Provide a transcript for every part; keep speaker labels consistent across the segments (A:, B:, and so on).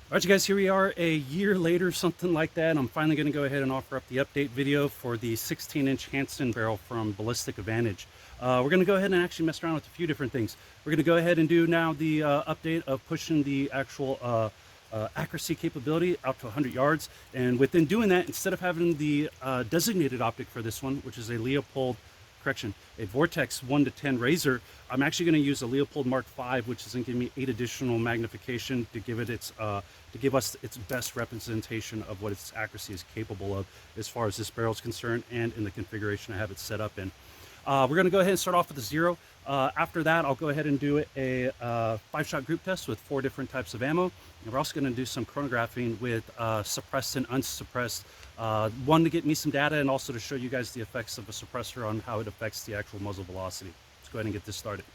A: All right, you guys, here we are a year later, something like that. I'm finally going to go ahead and offer up the update video for the 16-inch Hanson barrel from Ballistic Advantage. We're going to go ahead and actually mess around with a few different things. We're going to go ahead and do now the update of pushing the actual accuracy capability out to 100 yards. And within doing that, instead of having the designated optic for this one, which is a a Vortex 1 to 10 razor, I'm actually going to use a Leupold Mark 5, which is going to give me 8 additional magnification to give it its to give us its best representation of what its accuracy is capable of as far as this barrel is concerned and in the configuration I have it set up in. We're going to go ahead and start off with a 0. After that, I'll go ahead and do a 5-shot group test with 4 different types of ammo. And we're also going to do some chronographing with suppressed and unsuppressed. One, to get me some data, and also to show you guys the effects of a suppressor on how it affects the actual muzzle velocity. Let's go ahead and get this started.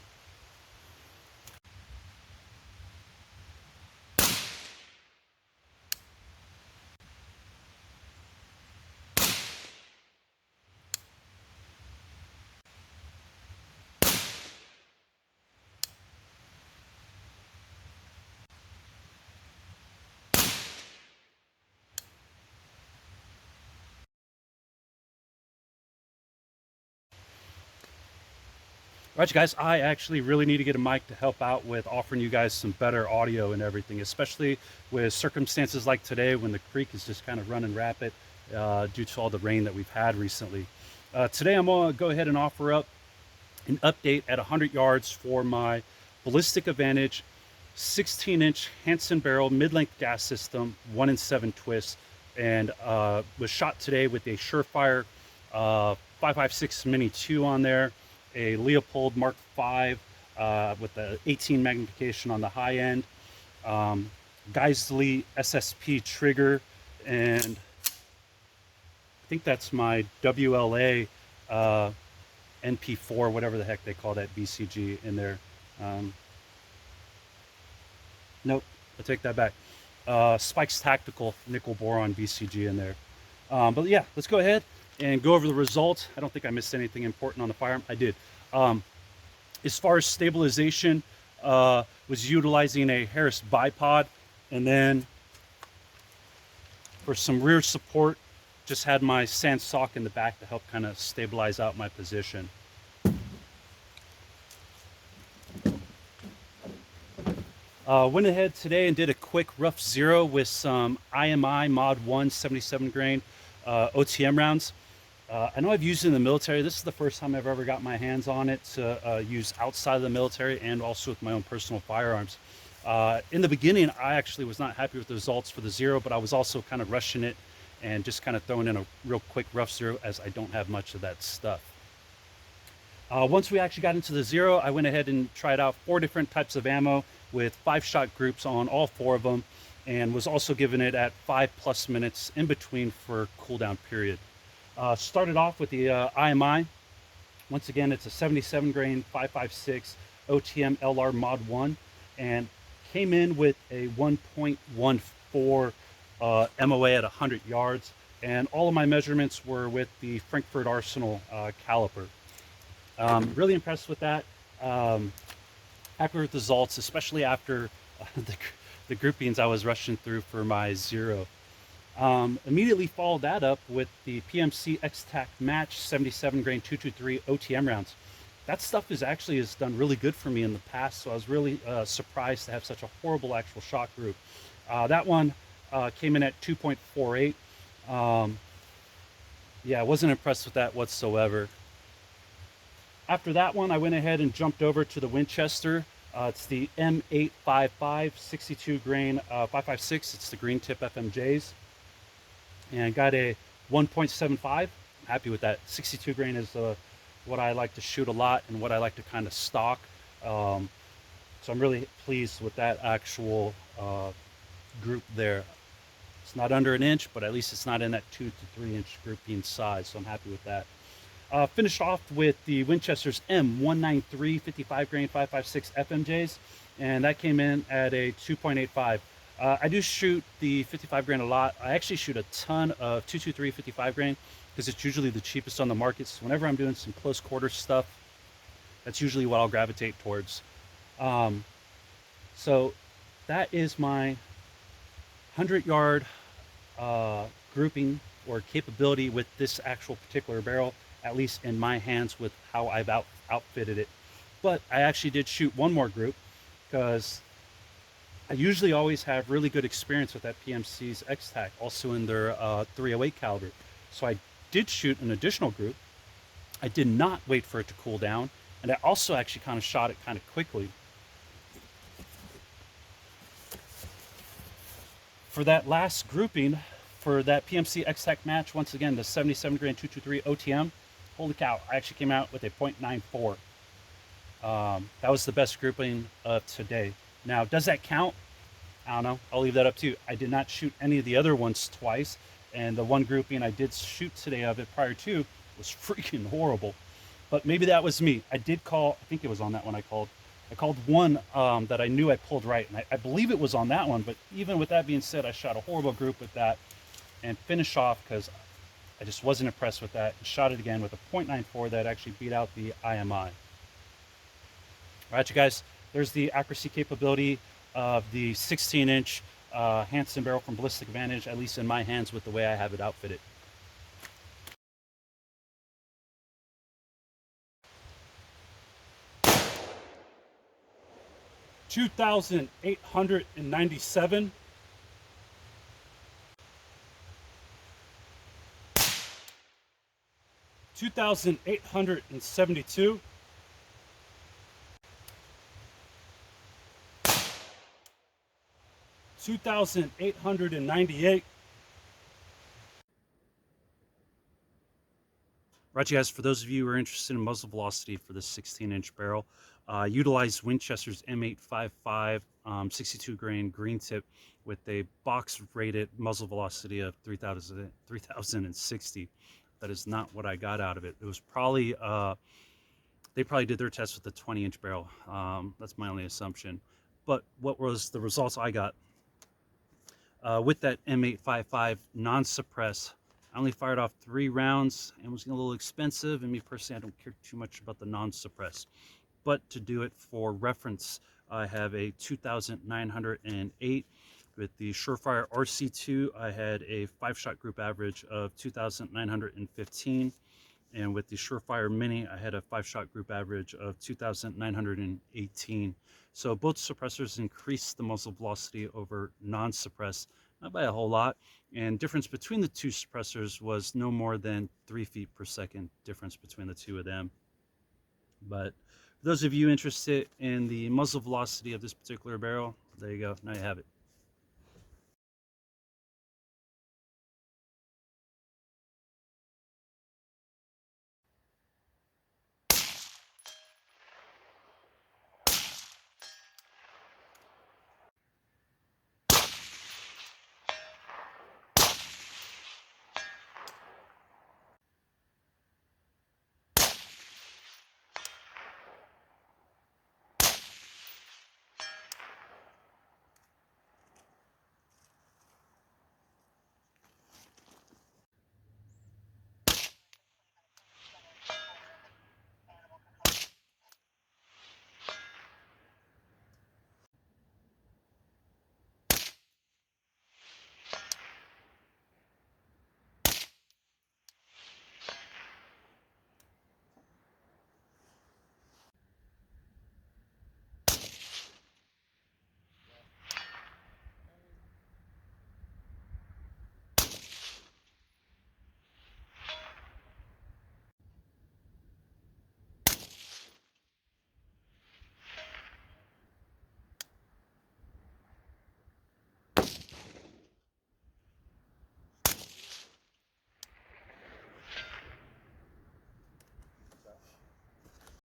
A: All right, you guys, I actually really need to get a mic to help out with offering you guys some better audio and everything, especially with circumstances like today when the creek is just kind of running rapid due to all the rain that we've had recently. Today, I'm going to go ahead and offer up an update at 100 yards for my Ballistic Advantage 16-inch Hanson Barrel mid-length gas system, 1 in 7 twist, and was shot today with a Surefire 5.56 Mini 2 on there, a Leupold Mark 5 with the 18 magnification on the high end, Geisley SSP trigger, and I think that's my WLA NP4, whatever the heck they call that BCG in there. Nope, I take that back. Spikes Tactical nickel boron BCG in there. But yeah, let's go ahead and go over the results. I don't think I missed anything important on the firearm. I did. As far as stabilization, was utilizing a Harris bipod, and then for some rear support, just had my sand sock in the back to help kind of stabilize out my position. Went ahead today and did a quick rough 0 with some IMI Mod 1 77 grain OTM rounds. I know I've used it in the military. This is the first time I've ever got my hands on it to use outside of the military and also with my own personal firearms. In the beginning, I actually was not happy with the results for the 0, but I was also kind of rushing it and just kind of throwing in a real quick rough 0 as I don't have much of that stuff. Once we actually got into the 0, I went ahead and tried out 4 different types of ammo with 5-shot groups on all 4 of them, and was also given it at 5+ minutes in between for cooldown period. Started off with the IMI. Once again, it's a 77 grain 5.56 OTM LR Mod 1, and came in with a 1.14 MOA at 100 yards, and all of my measurements were with the Frankfurt Arsenal caliper. Really impressed with that. Accurate results, especially after the groupings I was rushing through for my 0. Immediately followed that up with the PMC X-Tac Match 77 grain 223 OTM rounds. That stuff has done really good for me in the past, so I was really surprised to have such a horrible actual shot group. That one came in at 2.48. Yeah, I wasn't impressed with that whatsoever. After that one, I went ahead and jumped over to the Winchester. It's the M855 62 grain 5.56. It's the green tip FMJs. And got a 1.75. I'm happy with that. 62 grain is what I like to shoot a lot and what I like to kind of stock. So I'm really pleased with that actual group there. It's not under an inch, but at least it's not in that 2 to 3 inch grouping size, so I'm happy with that. Finished off with the Winchester's M193 55 grain 5.56 FMJs, and that came in at a 2.85. I do shoot the 55 grain a lot. I actually shoot a ton of 223 55 grain because it's usually the cheapest on the market. So whenever I'm doing some close quarter stuff, that's usually what I'll gravitate towards. So that is my 100-yard grouping or capability with this actual particular barrel, at least in my hands with how I've outfitted it. But I actually did shoot one more group because I usually always have really good experience with that PMC's X-Tac, also in their 308 caliber. So I did shoot an additional group. I did not wait for it to cool down, and I also actually kind of shot it kind of quickly. For that last grouping, for that PMC X-Tac match, once again, the 77 grain 223 OTM, holy cow, I actually came out with a .94. That was the best grouping of today. Now, does that count? I don't know. I'll leave that up to you. I did not shoot any of the other ones twice, and the one grouping I did shoot today of it prior to was freaking horrible. But maybe that was me. I did call, I think it was on that one I called. I called one that I knew I pulled right, and I believe it was on that one. But even with that being said, I shot a horrible group with that and finished off because I just wasn't impressed with that, and shot it again with a .94 that actually beat out the IMI. All right, you guys, there's the accuracy capability of the 16-inch Hanson Barrel from Ballistic Advantage, at least in my hands with the way I have it outfitted. $2,897. $2,872. $2,898. Right, you guys, for those of you who are interested in muzzle velocity for this 16-inch barrel, utilize Winchester's M855 62 grain green tip with a box rated muzzle velocity of 3,060. That is not what I got out of it. It was probably, they probably did their test with a 20-inch barrel. That's my only assumption. But what was the results I got? With that M855 non-suppress, I only fired off 3 rounds and was a little expensive, and me personally, I don't care too much about the non-suppress. But to do it for reference, I have a 2,908. With the Surefire RC2, I had a 5-shot group average of 2,915. And with the Surefire Mini, I had a 5-shot group average of 2,918. So both suppressors increased the muzzle velocity over non-suppressed, not by a whole lot. And difference between the two suppressors was no more than 3 feet per second difference between the two of them. But for those of you interested in the muzzle velocity of this particular barrel, there you go. Now you have it.